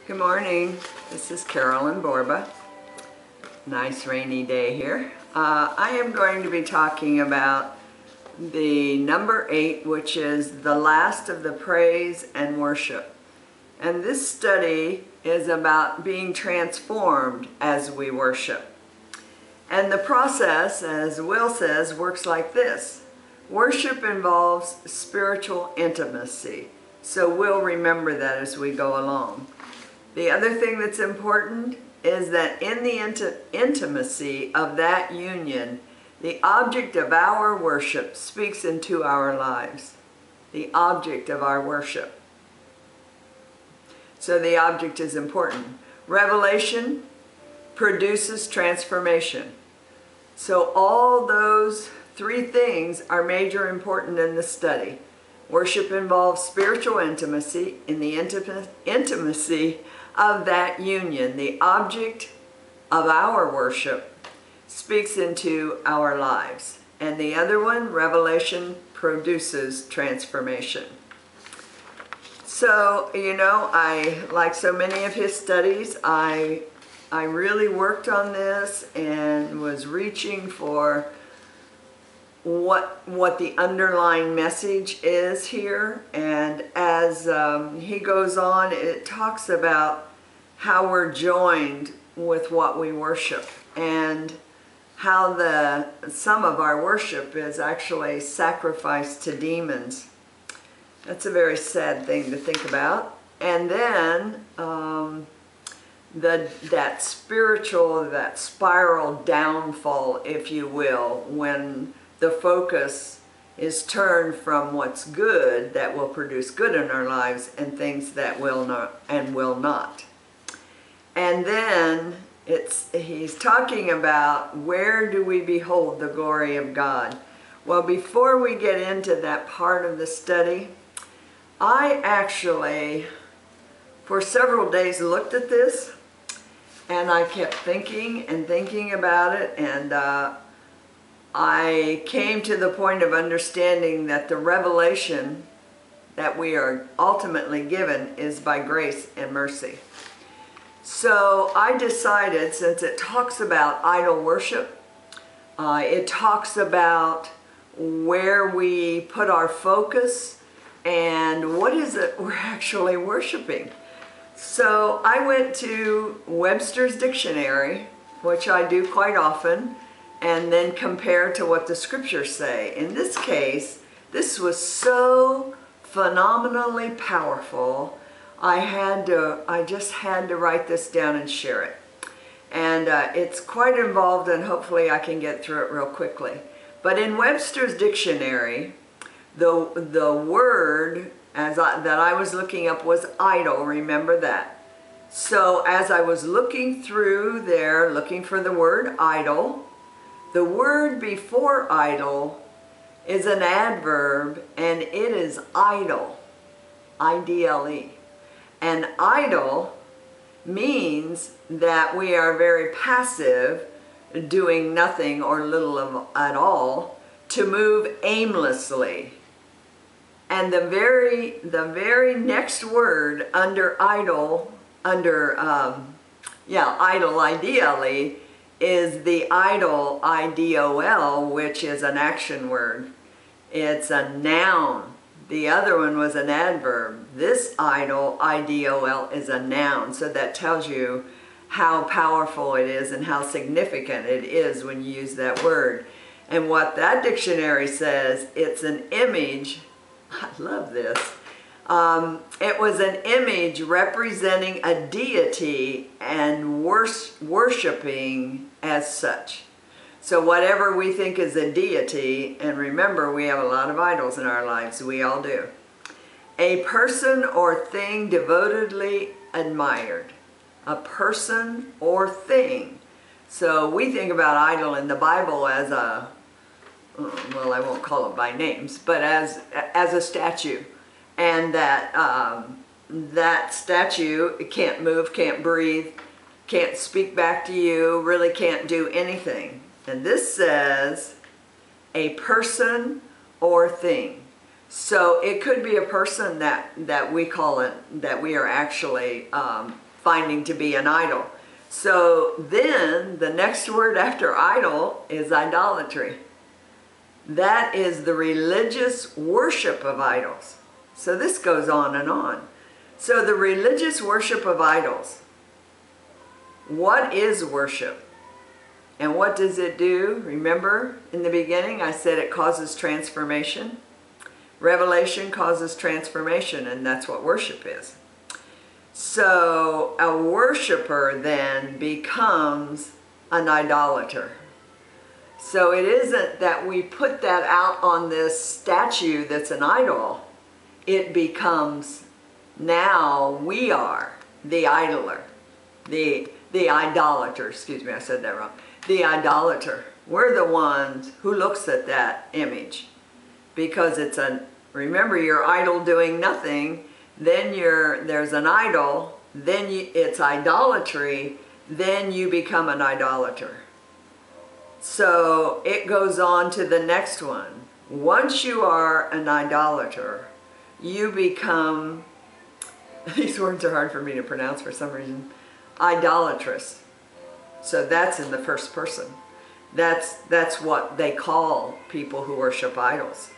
Good morning. This is Carolyn Borba. Nice rainy day here. I am going to be talking about the number 8, which is the last of the praise and worship. And this study is about being transformed as we worship. And the process, as Will says, works like this. Worship involves spiritual intimacy. So we'll remember that as we go along. The other thing that's important is that in the intimacy of that union, the object of our worship speaks into our lives. The object of our worship. So the object is important. Revelation produces transformation. So all those 3 things are major important in the study. Worship involves spiritual intimacy. In the intimacy of that union, the object of our worship speaks into our lives. And the other one, revelation, produces transformation. So, like so many of his studies, I really worked on this and was reaching for what the underlying message is here. And as he goes on, it talks about how we're joined with what we worship and how some of our worship is actually sacrifice to demons. That's a very sad thing to think about. And then that spiral downfall, if you will, when the focus is turned from what's good, that will produce good in our lives, and things that will not and will not. And then he's talking about where do we behold the glory of God. Well, before we get into that part of the study, I actually, for several days, looked at this, and I kept thinking and thinking about it, and I came to the point of understanding that the revelation that we are ultimately given is by grace and mercy. So I decided, since it talks about idol worship, it talks about where we put our focus and what is it we're actually worshiping. So I went to Webster's Dictionary, which I do quite often, and then compare to what the scriptures say. In this case, this was so phenomenally powerful, I just had to write this down and share it. And it's quite involved, and hopefully I can get through it real quickly. But in Webster's Dictionary, the word that I was looking up was idol, remember that. So as I was looking through there, looking for the word idol, the word before idol is an adverb, and it is idle, I-D-L-E. And idle means that we are very passive, doing nothing or little at all, to move aimlessly. And the very next word under idle, idle, I-D-L-E, is the idol, I-D-O-L, which is an action word. It's a noun. The other one was an adverb. This idol, I-D-O-L, is a noun. So that tells you how powerful it is and how significant it is when you use that word. And what that dictionary says, it's an image. I love this. It was an image representing a deity and worshiping as such. So whatever we think is a deity, and remember, we have a lot of idols in our lives, we all do. A person or thing devotedly admired. A person or thing. So we think about idol in the Bible as a, well, I won't call it by names, but as a statue. And that statue can't move, can't breathe, can't speak back to you, really can't do anything. And this says a person or thing. So it could be a person that we call it, that we are actually finding to be an idol. So then the next word after idol is idolatry. That is the religious worship of idols. So this goes on and on. So the religious worship of idols. What is worship? And what does it do? Remember in the beginning I said it causes transformation. Revelation causes transformation, and that's what worship is. So a worshiper then becomes an idolater. So it isn't that we put that out on this statue that's an idol. It becomes, now we are the idolater. The idolater, excuse me, I said that wrong. The idolater. We're the ones who looks at that image. Because it's remember, you're idol doing nothing, then there's an idol, then it's idolatry, then you become an idolater. So it goes on to the next one. Once you are an idolater, you become, these words are hard for me to pronounce for some reason, idolatrous. So that's in the first person. That's what they call people who worship idols.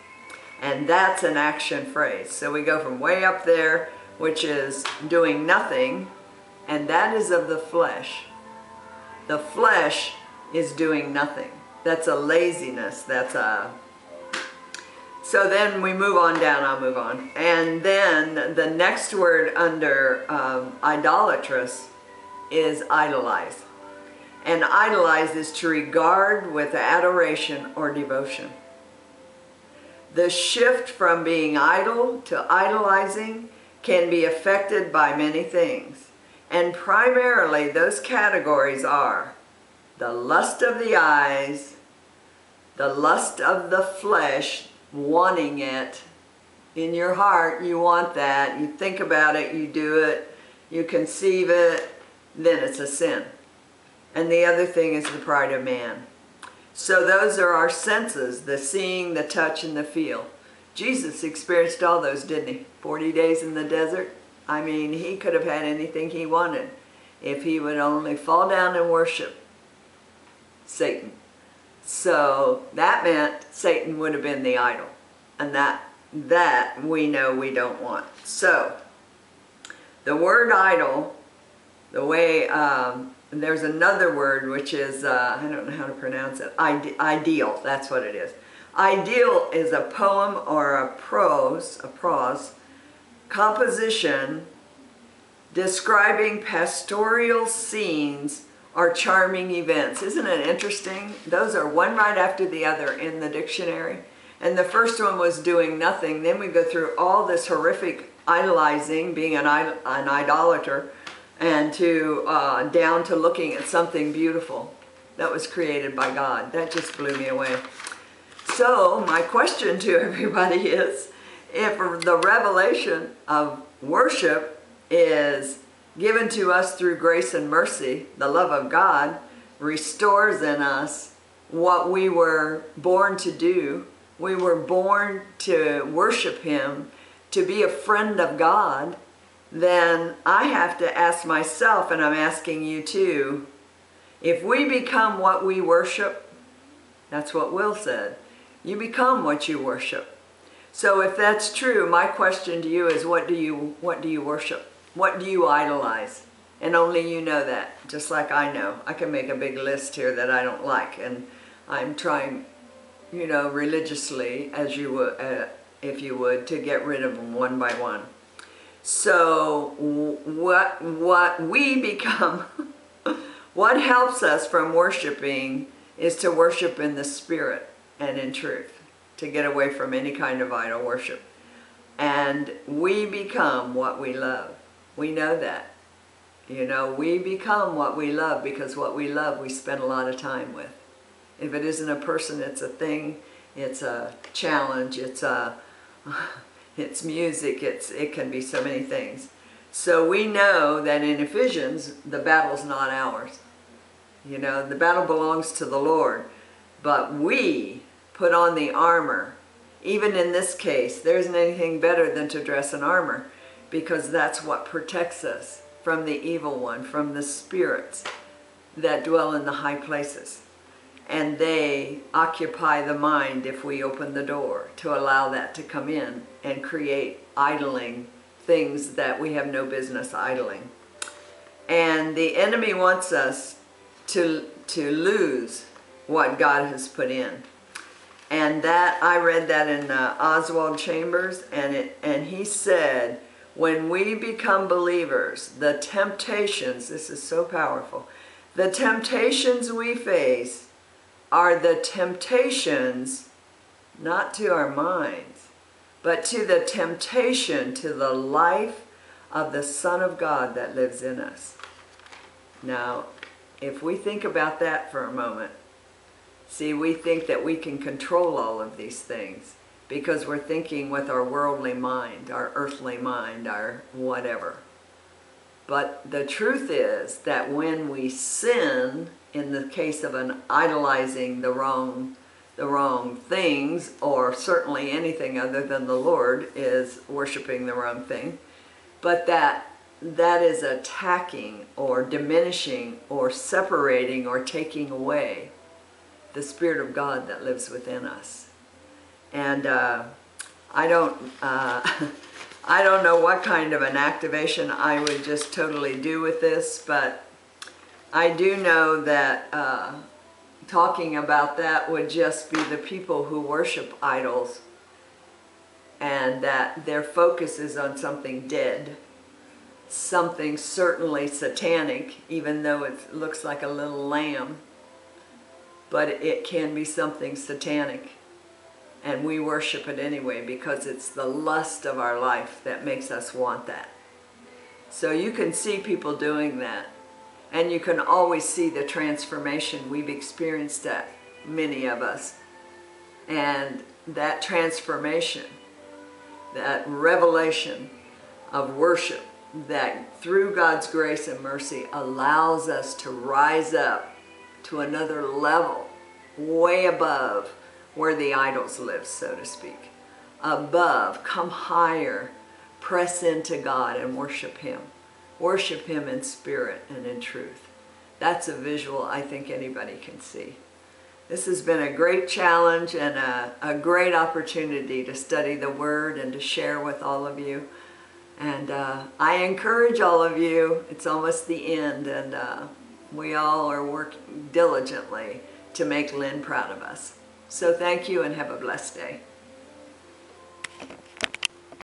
And that's an action phrase. So we go from way up there, which is doing nothing, and that is of the flesh. The flesh is doing nothing. That's a laziness. So then we move on down, I'll move on. And then the next word under idolatrous is idolize. And idolize is to regard with adoration or devotion. The shift from being idle to idolizing can be affected by many things. And primarily those categories are the lust of the eyes, the lust of the flesh, wanting it. In your heart, you want that. You think about it, you do it, you conceive it, then it's a sin. And the other thing is the pride of man. So those are our senses, the seeing, the touch, and the feel. Jesus experienced all those, didn't he? 40 days in the desert. I mean, he could have had anything he wanted if he would only fall down and worship Satan. So that meant Satan would have been the idol. And that we know we don't want. So the word idol, the way, there's another word which is, I don't know how to pronounce it, ideal, that's what it is. Ideal is a poem or a prose composition describing pastoral scenes or charming events. Isn't it interesting? Those are one right after the other in the dictionary. And the first one was doing nothing. Then we go through all this horrific idolizing, being an idolater, and down to looking at something beautiful that was created by God. That just blew me away. So my question to everybody is, if the revelation of worship is given to us through grace and mercy, the love of God restores in us what we were born to do. We were born to worship Him, to be a friend of God. Then I have to ask myself, and I'm asking you too, if we become what we worship, that's what Will said, you become what you worship. So if that's true, my question to you is, what do you worship? What do you idolize? And only you know that, just like I know. I can make a big list here that I don't like, and I'm trying, you know, religiously, as you would, if you would, to get rid of them one by one. So what we become, what helps us from worshiping is to worship in the Spirit and in truth, to get away from any kind of idol worship. And we become what we love. We know that. You know, we become what we love, because what we love we spend a lot of time with. If it isn't a person, it's a thing, it's a challenge, it's music, it can be so many things. So we know that in Ephesians, the battle's not ours. You know, the battle belongs to the Lord. But we put on the armor. Even in this case, there isn't anything better than to dress in armor, because that's what protects us from the evil one, from the spirits that dwell in the high places. And they occupy the mind if we open the door to allow that to come in and create idling things that we have no business idling. And the enemy wants us to lose what God has put in. And that, I read that in Oswald Chambers, and he said, when we become believers, the temptations, this is so powerful, the temptations we face are the temptations not to our minds, but to the temptation to the life of the Son of God that lives in us. Now, if we think about that for a moment, see, we think that we can control all of these things because we're thinking with our worldly mind, our earthly mind, our whatever. But the truth is that when we sin, in the case of an idolizing the wrong things, or certainly anything other than the Lord is worshiping the wrong thing, but that is attacking or diminishing or separating or taking away the Spirit of God that lives within us. And I don't know what kind of an activation I would just totally do with this, but I do know that talking about that would just be the people who worship idols, and that their focus is on something dead, something certainly satanic, even though it looks like a little lamb, but it can be something satanic. And we worship it anyway because it's the lust of our life that makes us want that. So you can see people doing that. And you can always see the transformation. We've experienced that, many of us. And that transformation, that revelation of worship that through God's grace and mercy allows us to rise up to another level, way above where the idols live, so to speak. Above, come higher, press into God and worship Him. Worship Him in spirit and in truth. That's a visual I think anybody can see. This has been a great challenge and a great opportunity to study the Word and to share with all of you. And I encourage all of you, it's almost the end, and we all are working diligently to make Lynn proud of us. So thank you and have a blessed day.